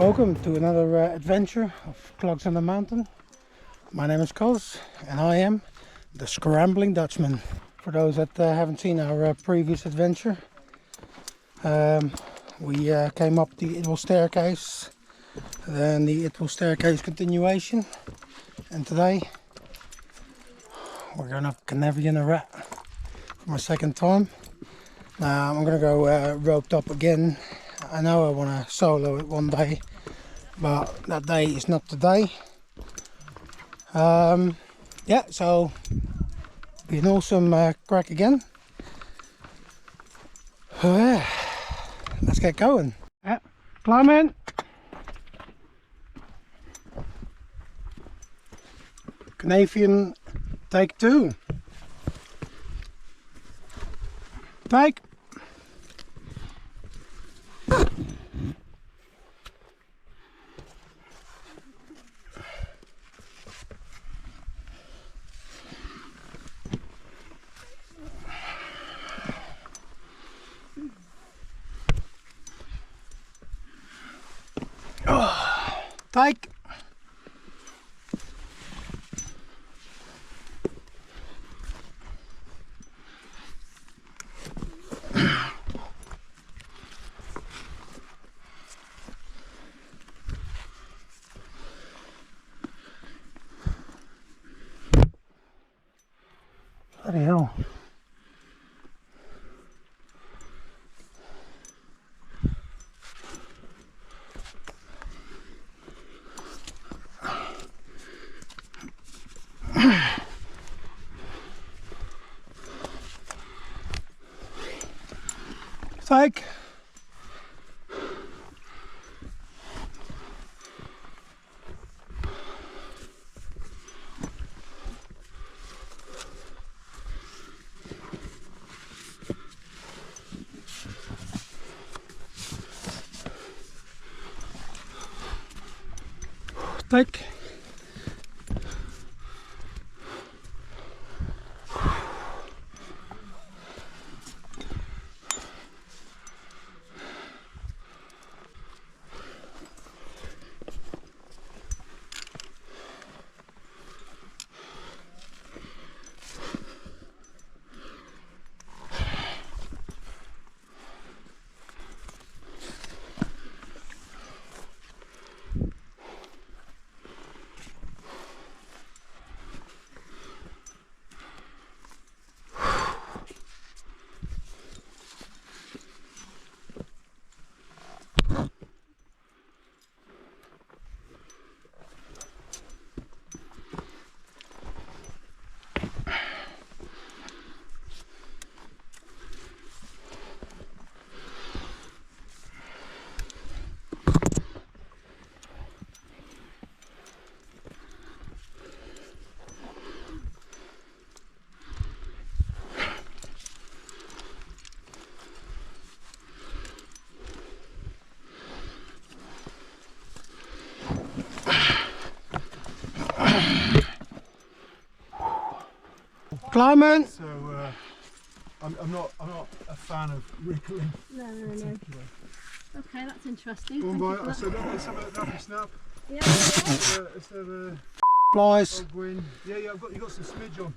Welcome to another adventure of Clogs on the Mountain. My name is Cos and I am the Scrambling Dutchman. For those that haven't seen our previous adventure, we came up the Idwal staircase, then the Idwal staircase continuation, and today we're going up Cneifion Arete for my second time. Now I'm going to go roped up again. I know I want to solo it one day, but that day is not today. Yeah, so be an awesome crack again. Let's get going. Yeah, climb in. Cneifion, take 2. Take. Take. Bloody hell. Take. Take. Climbing. So I'm not a fan of wriggling. No. Okay, that's interesting. Go on, boy. I said, let's have a snap. Yeah. Let's have a Flies. ogwen. Yeah, you got some smidge on.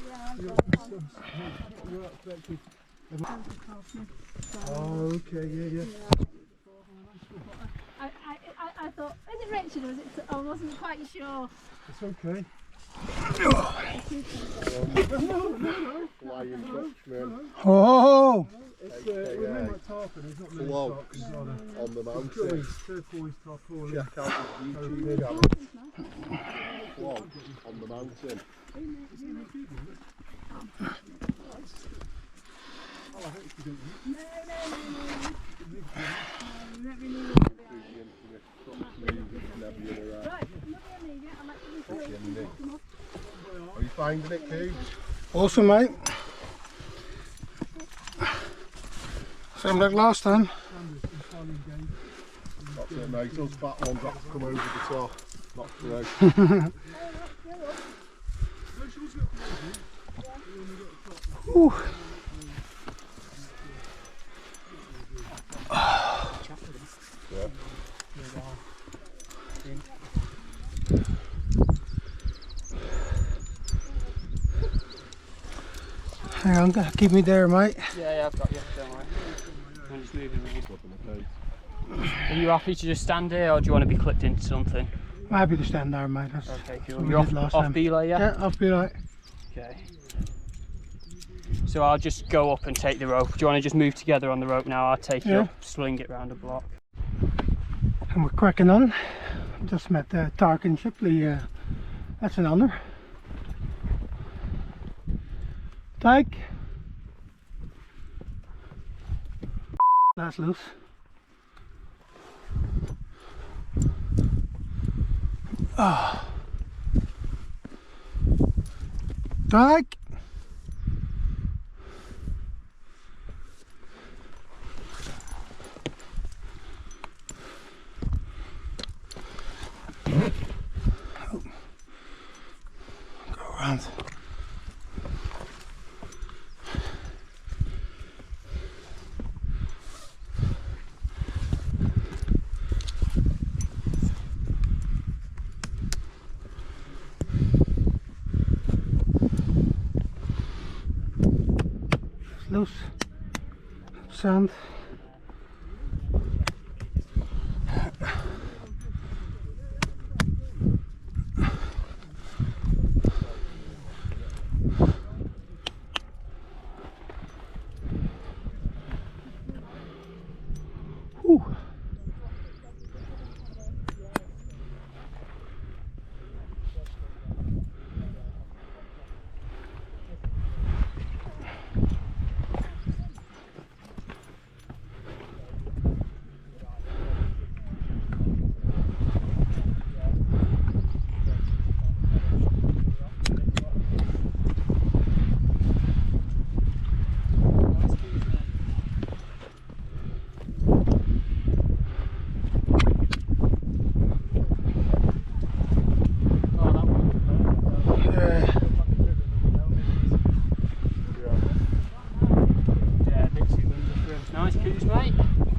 Yeah, You I've got got some smidge. You're expected. one. Oh, okay, yeah. I thought, is it Richard or is it? I wasn't quite sure. It's okay. Flying Dutchman. Oh, It's with him at tarpon, he's not really Vlog. tarpon, he's On the mountain. turquoise tarpaulin. Check out his YouTube channel. Vlog on the mountain. Oh, I hope you don't No. Let me know. Right, Are you finding it, Keith? awesome, mate. Same like last time. That's it, mate. Those fat ones have to come over the top. Not through. Ooh. Yeah. Hang on, keep me there, mate. Yeah, I've got you. Don't worry. I'm just moving around. Are you happy to just stand here, or do you want to be clipped into something? I'm happy to stand there, mate. That's Okay, cool. what we You're did last off time. belay, yeah? Yeah, off belay. Okay. So I'll just go up and take the rope. Do you want to just move together on the rope now? I'll take you up, sling it round a block. And we're cracking on. Just met Tarkin Shipley. That's an honour. Take. That's loose. Ah. Take. Go around. Loose sand. Whew.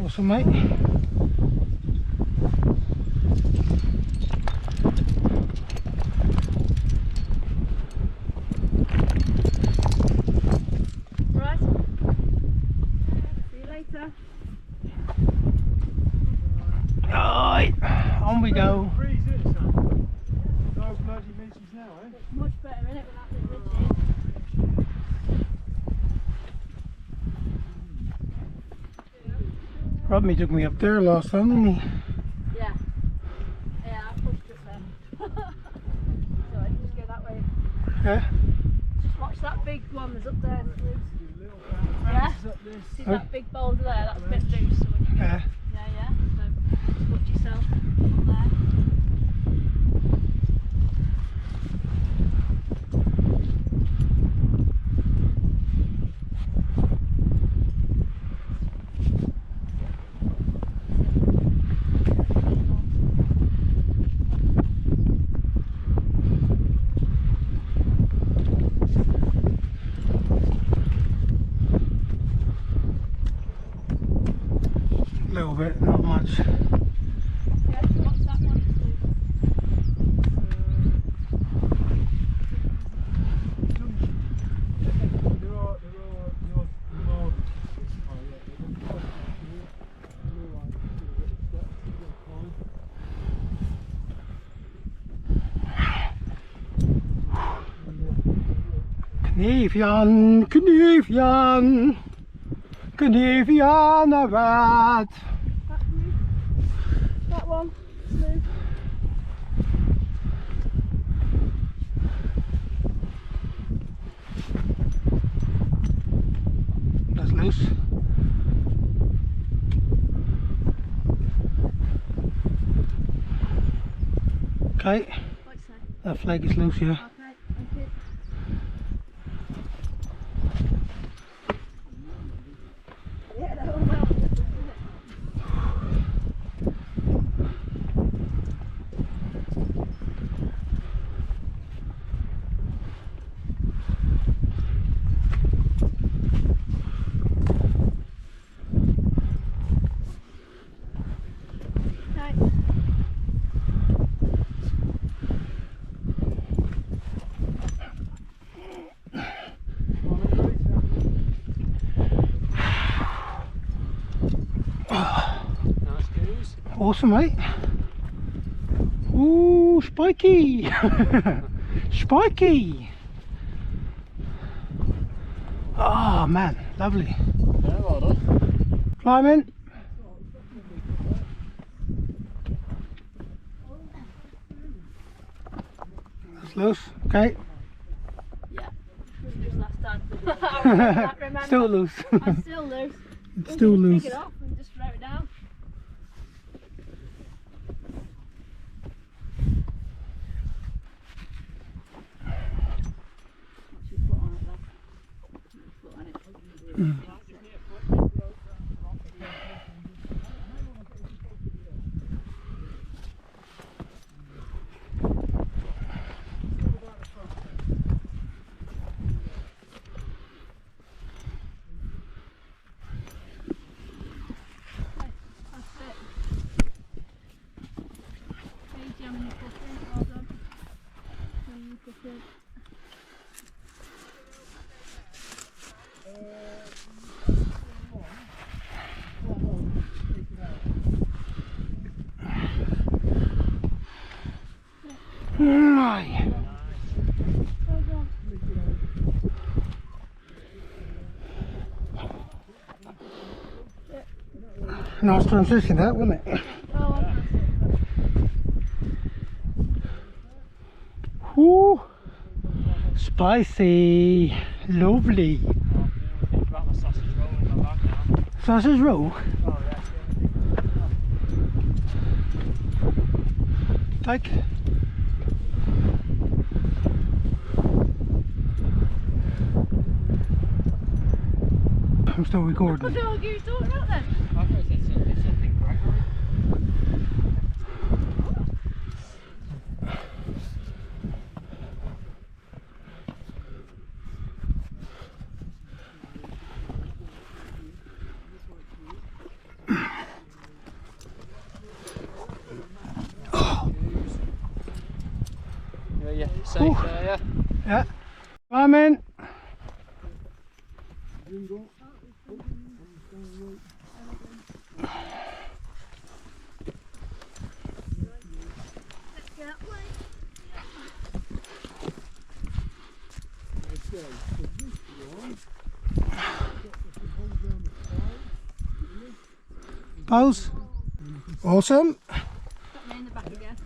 Awesome, mate. Right. See you later. Alright, on we go. Freeze it, son. No bloody misses now, eh? It's much better in it without the ridges. Rodney took me up there last time, didn't he? Yeah. Yeah, I pushed it there. So I just go that way. Yeah. Just watch that big one that's up there. That's loose. Yeah. See that big boulder there? That's a bit loose. So when you go, Yeah. yeah. So just watch yourself up there. A little bit, not much. Yeah, just watch that one. Cneifion Cneifion Cneifion Arete. That one. Smooth. That's loose. Okay, What's that? that flag is loose, yeah. Okay, thank you. Yeah, that one well. Awesome, mate. Ooh, spiky. Spiky. Oh man, lovely. Yeah, well done. Climbing. That's loose. Okay. Yeah. Loose last time. I remember. Still loose. I'm still loose. It's still loose. Pick it up and just throw it down. What's your foot on it then? Foot on it. Jamming your foot in, well done. Jamming your foot in. Right. Well done. Nice transition that, wasn't it? Oh, Whoo. Spicy. Lovely. Think about my sausage roll in my bag now. Sausage roll. Oh yeah. Take. I'm still what recording. dog are you talking about then? I thought it said something Gregory. Yeah, safe Ooh. there, yeah. Yeah. Climbing. Pose. Awesome. Put me in the back again.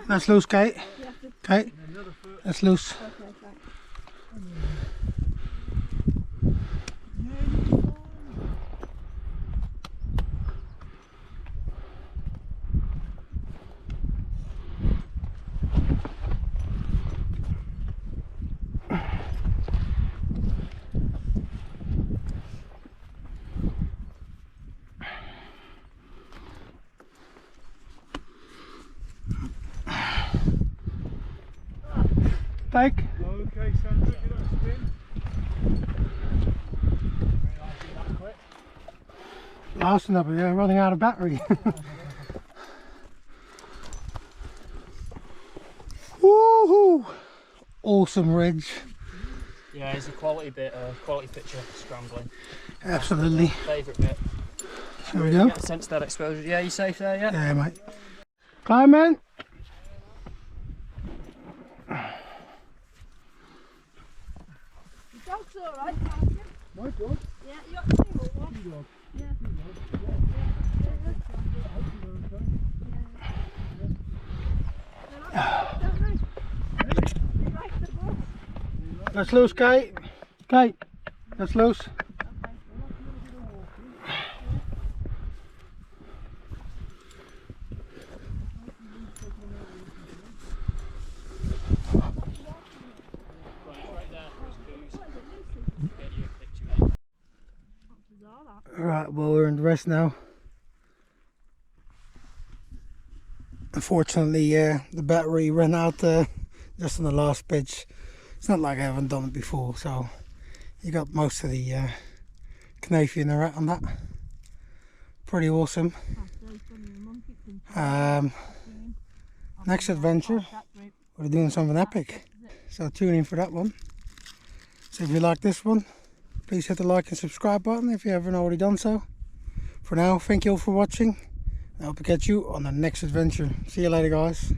That's loose, Kate. Kate. That's loose. Okay, thanks. Take. Okay, Sandra, give it a spin. Last one up, yeah, running out of battery. Woohoo! Awesome ridge. Yeah, it's a quality bit, quality picture, scrambling. Absolutely. Favourite bit. There we go. Get a sense of that exposure. Yeah, you safe there, yeah? Yeah, mate. Climbing. The dog's alright, aren't you? My dog. Yeah, you got two or one? Yeah. That's loose, Kate. Kate, that's loose. Right, well, we're in the rest now. Unfortunately, the battery ran out just on the last pitch. It's not like I haven't done it before, so you got most of the Cneifion Arete on that. Pretty awesome. Next adventure, we're doing something epic, so tune in for that one. So if you like this one, please hit the like and subscribe button if you haven't already done so. For now, thank you all for watching. I hope to catch you on the next adventure. See you later, guys.